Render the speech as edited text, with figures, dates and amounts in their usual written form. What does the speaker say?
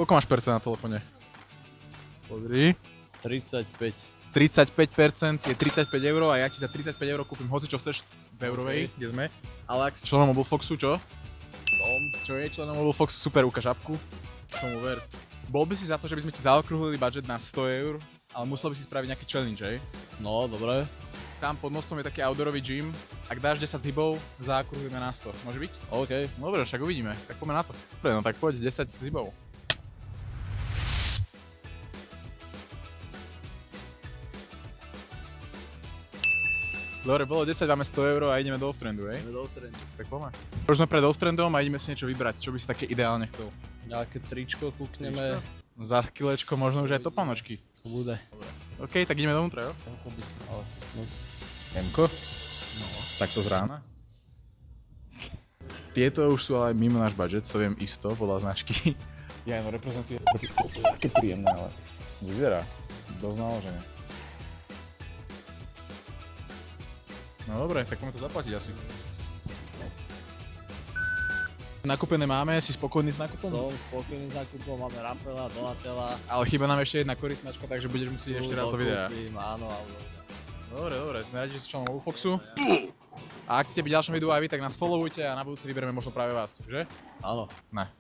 Koľko máš percent na telefóne? Podri. 35. 35% je 35 € a ja ti za 35 € kúpim hoci čo chceš v Eurovej, kde sme. Ale ak si členom Mobilefoxu, čo? Som. Čo je členom Mobilefoxu, super, ukáž apku. Čomu ver. Bol by si za to, že by sme ti zaokrúhlili budget na 100 €, ale musel by si spraviť nejaký challenge, hej? No, dobre. Tam pod mostom je taký outdoorový gym. Ak dáš 10 zhybov, zaokrúhlime na 100. Môže byť? OK. No dobre, však uvidíme. Tak poďme na to. Dobre, no tak poď, 10 zhybov. Dobre, bolo 10, máme 100 € a ideme do off-trendu, hej? Tak poďme. Už sme pred off-trendom a ideme si niečo vybrať, čo by si také ideálne chcel. Nejaké tričko kúkneme. Za kilečko možno už aj topanočky. Co bude? OK, tak ideme dovnútra, jo? Koľko by si mal? No. Emko? No. Takto z rána? Tieto už sú ale mimo náš budget, to viem isto, podľa značky. Ja, no reprezentuje. Také príjemné, ale vyzerá dosť naložené. No dobre, tak poďme to zaplatiť asi. Nakúpené máme, si spokojný s nákupom? Som spokojný s nákupom, máme Rappela, Donatella. Ale chýba nám ešte jedna korytnačka, takže budeš musieť ešte raz do videa. Áno, áno. Dobre, sme radi, že si členom Mobilefoxu. A ak chcete byť v ďalšom videu aj vy, tak nás followujte a na budúce vyberieme možno práve vás, že? Áno. Ne.